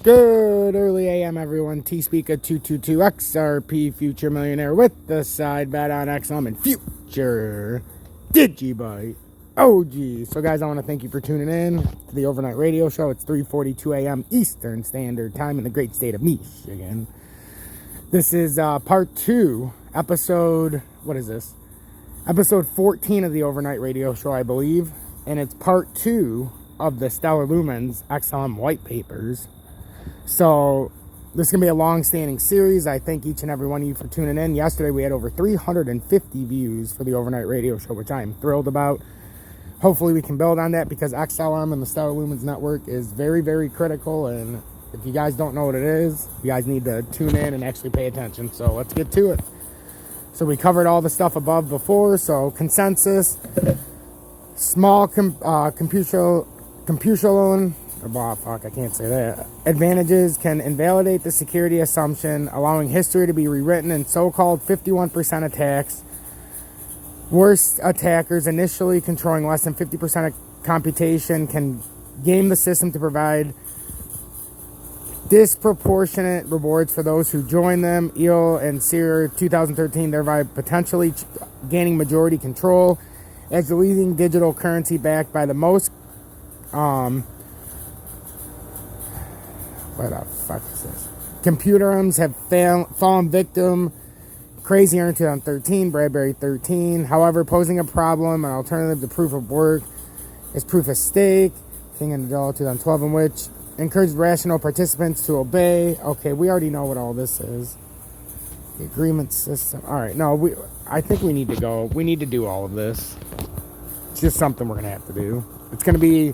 Good early AM, everyone. T-Speaker 222 XRP Future Millionaire with the side bet on XM and Future Digibyte OG. So, guys, I want to thank you for tuning in to the overnight radio show. It's 3:42 AM Eastern Standard Time in the great state of Michigan. This is part 2, episode, what is this? Episode 14 of the overnight radio show, I believe. And it's part 2 of the Stellar Lumens XLM white papers. So this is going to be a long-standing series. I thank each and every one of you for tuning in. Yesterday we had over 350 views for the overnight radio show, which I am thrilled about. Hopefully we can build on that because XLM and the Stellar Lumens network is very, very critical. And if you guys don't know what it is, you guys need to tune in and actually pay attention. So let's get to it. So we covered all the stuff above before. So consensus, small computational I can't say that. Advantages can invalidate the security assumption, allowing history to be rewritten in so-called 51% attacks. Worst attackers initially controlling less than 50% of computation can game the system to provide disproportionate rewards for those who join them. Eel and Sear 2013, thereby potentially gaining majority control as the leading digital currency backed by the most what the fuck is this? Computerums have fallen victim. Crazy Earn 2013, Bradbury 13. However, posing a problem, an alternative to proof of work is proof of stake. King and Nadal 2012, in which encouraged rational participants to obey. Okay, we already know what all this is. The agreement system. All right, no, I think we need to go. We need to do all of this. It's just something we're gonna have to do. It's gonna be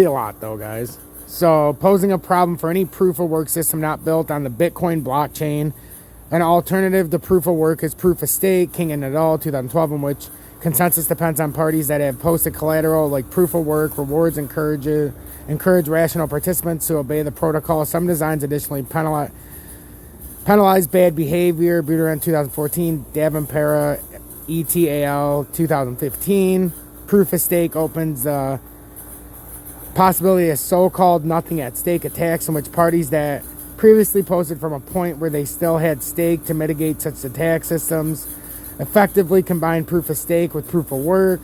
a lot, though, guys. So, posing a problem for any proof-of-work system not built on the Bitcoin blockchain. An alternative to proof-of-work is proof-of-stake, King and Nadal, 2012, in which consensus depends on parties that have posted collateral like proof-of-work. Rewards encourage rational participants to obey the protocol. Some designs additionally penalize bad behavior. Buterin, 2014, Davenpera, ETAL, 2015. Proof-of-stake opens possibility of so-called nothing at stake attacks in which parties that previously posted from a point where they still had stake to mitigate such attack systems effectively combine proof of stake with proof of work,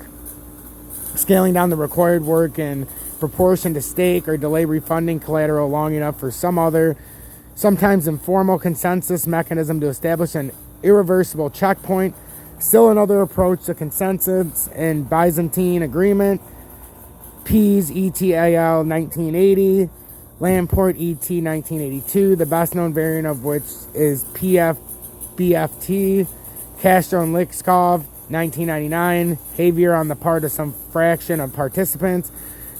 scaling down the required work in proportion to stake, or delay refunding collateral long enough for some other, sometimes informal consensus mechanism to establish an irreversible checkpoint. Still another approach to consensus in Byzantine agreement. Pease ETAL 1980, Lamport ET 1982, the best known variant of which is PFBFT, Castro and Lixkov 1999, behavior on the part of some fraction of participants.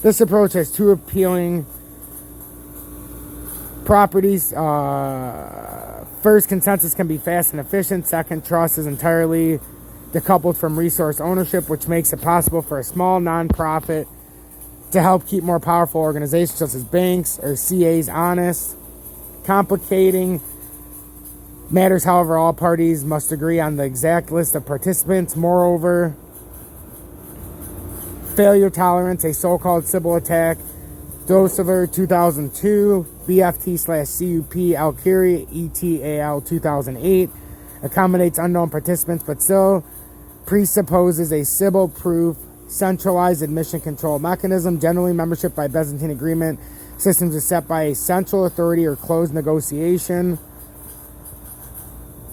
This approach has two appealing properties. First, consensus can be fast and efficient. Second, trust is entirely decoupled from resource ownership, which makes it possible for a small nonprofit to help keep more powerful organizations such as banks or CAs honest. Complicating matters, however, all parties must agree on the exact list of participants. Moreover, failure tolerance, a so-called Sybil attack, Dosever 2002, BFT/CUP, Alkiri, ETAL 2008, accommodates unknown participants but still presupposes a Sybil-proof centralized admission control mechanism. Generally, membership by Byzantine agreement systems is set by a central authority or closed negotiation.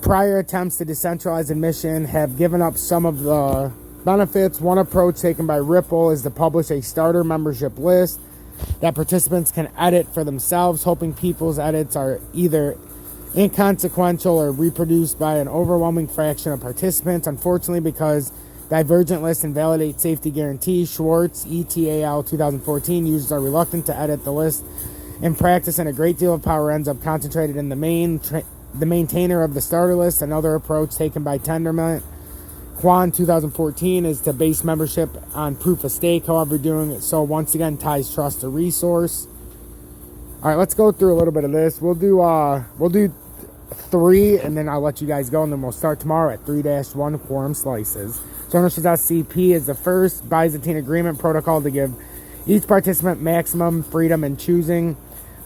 Prior attempts to decentralize admission have given up some of the benefits. One approach taken by Ripple is to publish a starter membership list that participants can edit for themselves, hoping people's edits are either inconsequential or reproduced by an overwhelming fraction of participants. Unfortunately, because divergent lists invalidate safety guarantees, Schwartz, ETAL 2014, users are reluctant to edit the list in practice, and a great deal of power ends up concentrated in the maintainer of the starter list. Another approach taken by Tendermint, Quan 2014, is to base membership on proof of stake. However, doing it so once again ties trust to resource. All right, let's go through a little bit of this. We'll do 3, and then I'll let you guys go, and then we'll start tomorrow at 3-1 quorum slices. So SCP is the first Byzantine agreement protocol to give each participant maximum freedom in choosing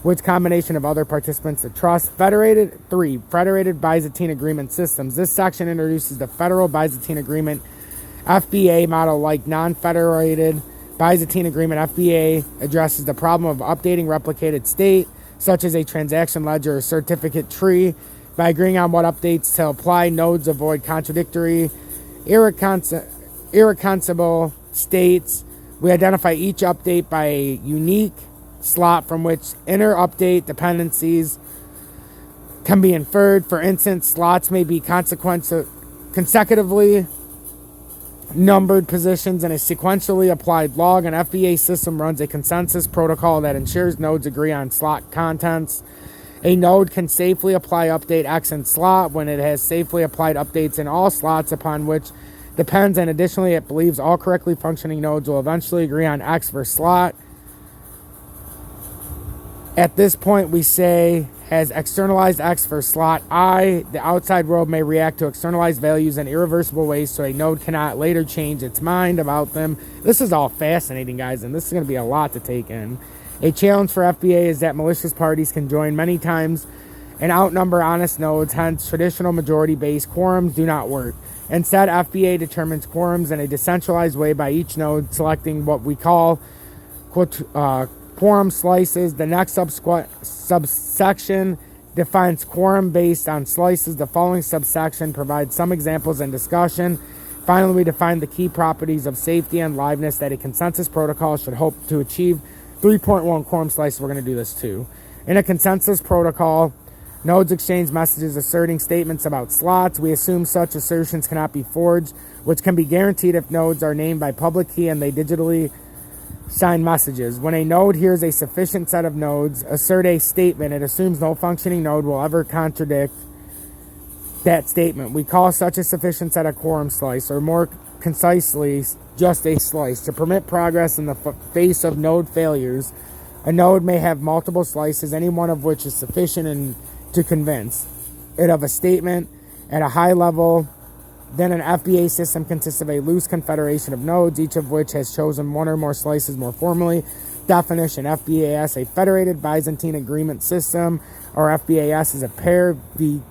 which combination of other participants to trust. Federated Byzantine Agreement Systems. This section introduces the Federal Byzantine Agreement, FBA model like non-federated Byzantine Agreement. FBA addresses the problem of updating replicated state, such as a transaction ledger or certificate tree, by agreeing on what updates to apply. Nodes avoid contradictory, irreconcilable states. We identify each update by a unique slot from which inter-update dependencies can be inferred. For instance, slots may be consecutively numbered positions in a sequentially applied log. An FBA system runs a consensus protocol that ensures nodes agree on slot contents. A node can safely apply update X in slot when it has safely applied updates in all slots upon which depends, and additionally it believes all correctly functioning nodes will eventually agree on X for slot. At this point, we say has externalized X for slot I. The outside world may react to externalized values in irreversible ways, so a node cannot later change its mind about them. This is all fascinating, guys, and this is going to be a lot to take in. A challenge for FBA is that malicious parties can join many times and outnumber honest nodes, hence traditional majority-based quorums do not work. Instead, FBA determines quorums in a decentralized way by each node selecting what we call quorum slices. The next subsection defines quorum based on slices. The following subsection provides some examples and discussion. Finally, we define the key properties of safety and liveness that a consensus protocol should hope to achieve. 3.1 quorum slices, we're going to do this too. In a consensus protocol, nodes exchange messages asserting statements about slots. We assume such assertions cannot be forged, which can be guaranteed if nodes are named by public key and they digitally sign messages. When a node hears a sufficient set of nodes assert a statement, it assumes no functioning node will ever contradict that statement. We call such a sufficient set a quorum slice, or more concisely, just a slice. To permit progress in the face of node failures, a node may have multiple slices, any one of which is sufficient to convince it of a statement at a high level. Then an FBA system consists of a loose confederation of nodes, each of which has chosen one or more slices more formally. Definition: FBAS, a federated Byzantine agreement system, or FBAS, is a pair VQ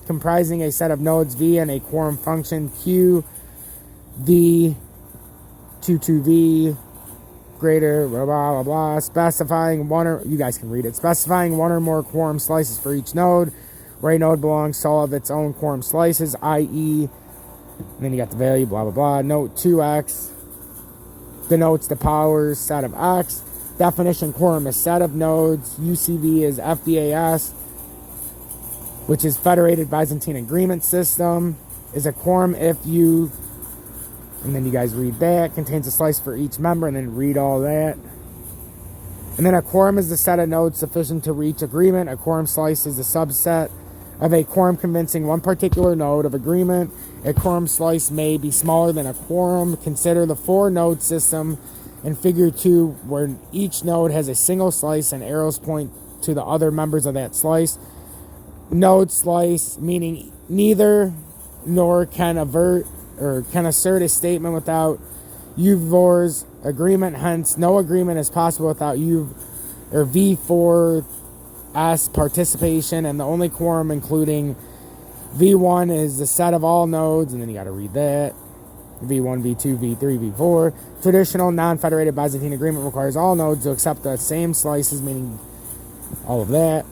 comprising a set of nodes V and a quorum function Q, V, 2V, greater, blah, blah, blah, specifying one or, you guys can read it, specifying one or more quorum slices for each node, where a node belongs to all of its own quorum slices, i.e., and then you got the value, blah, blah, blah. Note 2x denotes the powers set of x. Definition: quorum is set of nodes. UCV is FBAS, which is Federated Byzantine Agreement System, is a quorum if you, and then you guys read that, contains a slice for each member, and then read all that. And then a quorum is the set of nodes sufficient to reach agreement. A quorum slice is a subset of a quorum convincing one particular node of agreement. A quorum slice may be smaller than a quorum. Consider the 4-node system in Figure 2, where each node has a single slice and arrows point to the other members of that slice. Node slice, meaning neither nor can assert a statement without UVOR's agreement. Hence, no agreement is possible without V4S participation, and the only quorum including V1 is the set of all nodes, and then you got to read that. V1, V2, V3, V4. Traditional non-federated Byzantine agreement requires all nodes to accept the same slices, meaning all of that.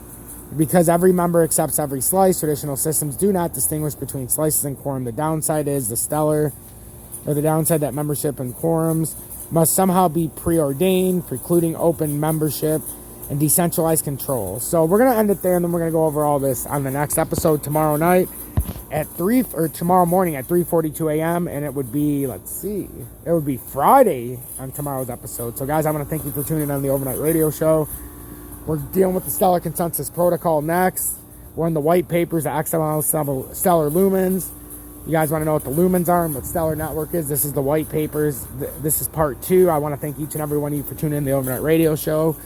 Because every member accepts every slice, traditional systems do not distinguish between slices and quorum. The downside is the downside that membership and quorums must somehow be preordained, precluding open membership and decentralized control. So we're going to end it there, and then we're going to go over all this on the next episode tomorrow morning at 3:42 a.m. And it would be, it would be Friday on tomorrow's episode. So guys, I want to thank you for tuning in on the Overnight Radio Show. We're dealing with the Stellar Consensus Protocol next. We're in the white papers, the XML Stellar Lumens. You guys want to know what the Lumens are and what Stellar Network is? This is the white papers. This is part 2. I want to thank each and every one of you for tuning in the Overnight Radio Show.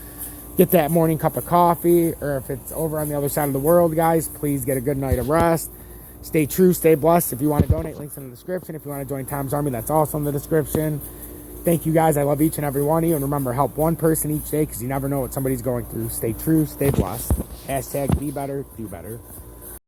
Get that morning cup of coffee, or if it's over on the other side of the world, guys, please get a good night of rest. Stay true, stay blessed. If you want to donate, links in the description. If you want to join Tom's Army, that's also in the description. Thank you guys. I love each and every one of you. And remember, help one person each day because you never know what somebody's going through. Stay true, stay blessed. Hashtag be better, do better.